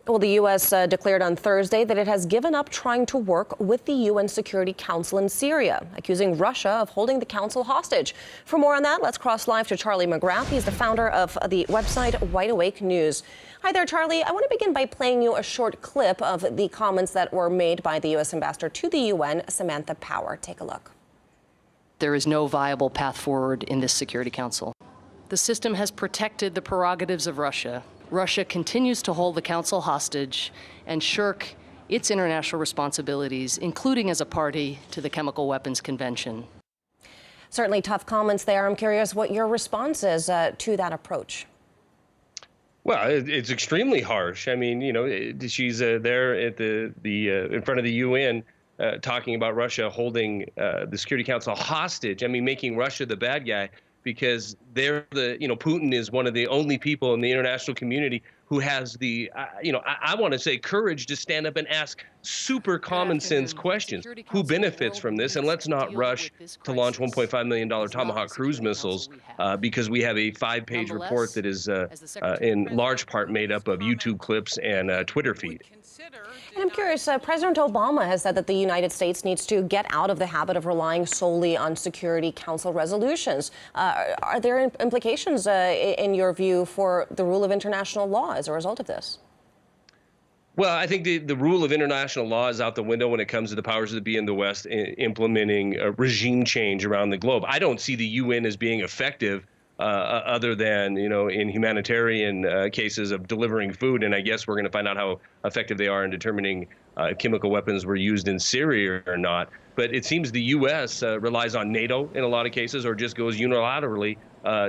Well, the U.S. Declared on Thursday that it has given up trying to work with the UN Security Council in Syria, accusing Russia of holding the council hostage. For more on that, let's cross live to Charlie McGrath. He's the founder of the website Wide Awake News. Hi there, Charlie. I want to begin by playing you a short clip of the comments that were made by the U.S. ambassador to the UN, Samantha Power. Take a look. There is no viable path forward in this Security Council. The system has protected the prerogatives of Russia. Russia continues to hold the council hostage and shirk its international responsibilities, including as a party to the Chemical Weapons Convention. Certainly tough comments there. I'm curious what your response is to that approach. Well, it's extremely harsh. I mean, she's there at in front of the UN talking about Russia holding the Security Council hostage. I mean, making Russia the bad guy, because Putin is one of the only people in the international community who has the, I want to say courage to stand up and ask super common sense questions. Who benefits from this? And let's not rush to launch $1.5 million Tomahawk cruise missiles because we have a 5-page report that is in large part made up of YouTube clips and Twitter feed. And I'm curious, President Obama has said that the United States needs to get out of the habit of relying solely on Security Council resolutions. Are there implications, in your view, for the rule of international law as a result of this? Well, I think the rule of international law is out the window when it comes to the powers that be in the West implementing regime change around the globe. I don't see the UN as being effective other than, in humanitarian cases of delivering food. And I guess we're going to find out how effective they are in determining if chemical weapons were used in Syria or not. But it seems the U.S. Relies on NATO in a lot of cases, or just goes unilaterally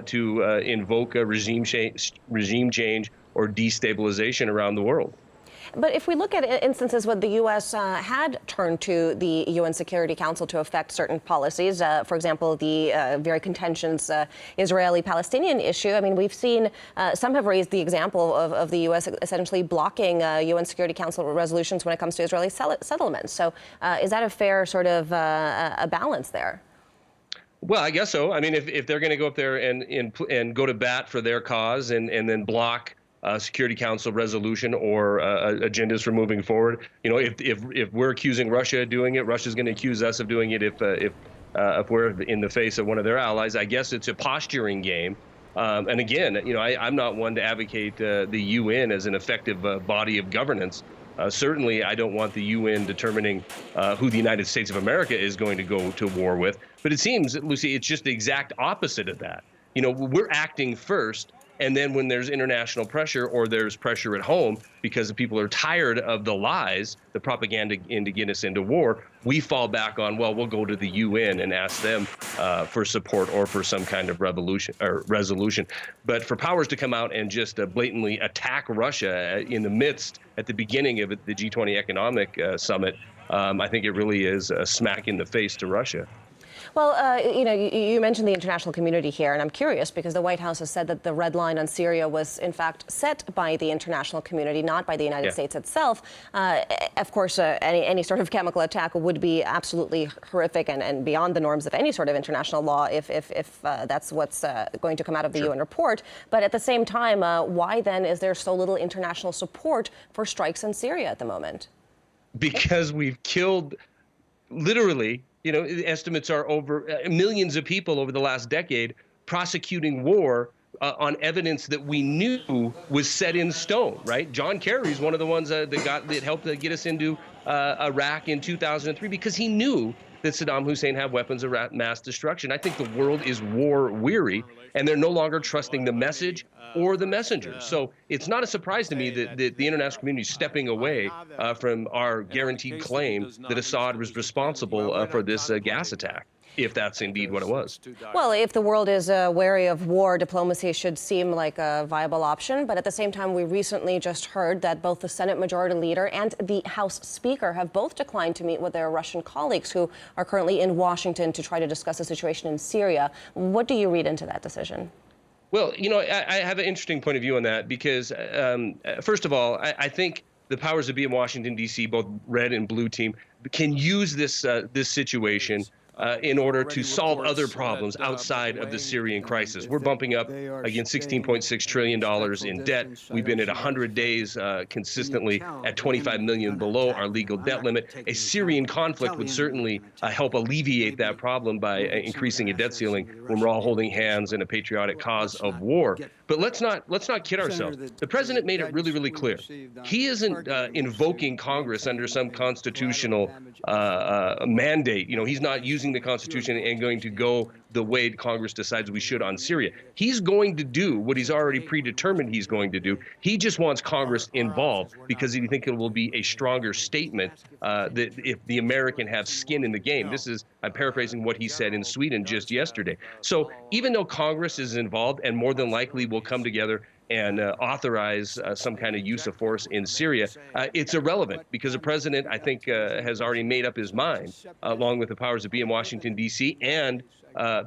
to invoke a regime change or destabilization around the world. But if we look at instances where the U.S. Had turned to the UN Security Council to affect certain policies, for example, the very contentious Israeli-Palestinian issue, I mean, we've seen some have raised the example of the U.S. essentially blocking UN Security Council resolutions when it comes to Israeli settlements. So is that a fair sort of a balance there? Well, I guess so. I mean, if they're going to go up there and go to bat for their cause and then block Security Council resolution or agendas for moving forward. If we're accusing Russia of doing it, Russia's going to accuse us of doing it if we're in the face of one of their allies. I guess it's a posturing game. And again, I'm not one to advocate the UN as an effective body of governance. Certainly, I don't want the UN determining who the United States of America is going to go to war with. But it seems, Lucy, it's just the exact opposite of that. We're acting first. And then when there's international pressure or there's pressure at home because the people are tired of the lies, the propaganda to get us into war, we fall back on, well, we'll go to the UN and ask them for support or for some kind of revolution or resolution. But for powers to come out and just blatantly attack Russia in the midst, at the beginning of the G20 economic summit, I think it really is a smack in the face to Russia. Well, you mentioned the international community here, and I'm curious because the White House has said that the red line on Syria was, in fact, set by the international community, not by the United States itself. Of course, any sort of chemical attack would be absolutely horrific and beyond the norms of any sort of international law if that's what's going to come out of the UN report. But at the same time, why then is there so little international support for strikes in Syria at the moment? Because we've killed, literally, estimates are over millions of people over the last decade prosecuting war on evidence that we knew was set in stone, right? John Kerry's one of the ones that helped get us into Iraq in 2003 because he knew that Saddam Hussein had weapons of mass destruction. I think the world is war weary, and they're no longer trusting the message or the messengers. So it's not a surprise to me that the international community is stepping away from our guaranteed claim that Assad was responsible for this gas attack, if that's indeed what it was. Well, if the world is wary of war, diplomacy should seem like a viable option. But at the same time, we recently just heard that both the Senate Majority Leader and the House Speaker have both declined to meet with their Russian colleagues who are currently in Washington to try to discuss the situation in Syria. What do you read into that decision? Well, I have an interesting point of view on that because, first of all, I think the powers that be in Washington, D.C., both red and blue team, can use this situation in order to solve other problems outside of the Syrian crisis. We're bumping up against $16.6 trillion in debt. We've been at 100 days consistently at 25 million below our legal debt limit. A Syrian conflict would certainly help alleviate that problem by increasing a debt ceiling when we're all holding hands in a patriotic cause of war. But let's not kid ourselves. The president made it really, really clear. He isn't invoking Congress under some constitutional mandate. You know, he's not using the Constitution and going to go the way Congress decides we should on Syria. He's going to do what he's already predetermined he's going to do. He just wants Congress involved because he thinks it will be a stronger statement that if the American have skin in the game. This is, I'm paraphrasing what he said in Sweden just yesterday. So even though Congress is involved and more than likely will come together and authorize some kind of use of force in Syria, it's irrelevant because the president, I think, has already made up his mind, along with the powers that be in Washington, D.C., and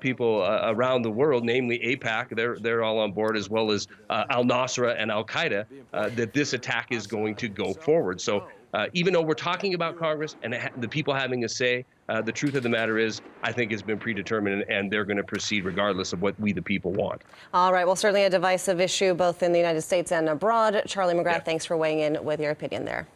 people around the world, namely AIPAC, they're all on board, as well as al-Nusra and al-Qaeda, that this attack is going to go forward. So even though we're talking about Congress and the people having a say, the truth of the matter is, I think it's been predetermined, and they're going to proceed regardless of what we, the people, want. All right. Well, certainly a divisive issue both in the United States and abroad. Charlie McGrath, thanks for weighing in with your opinion there.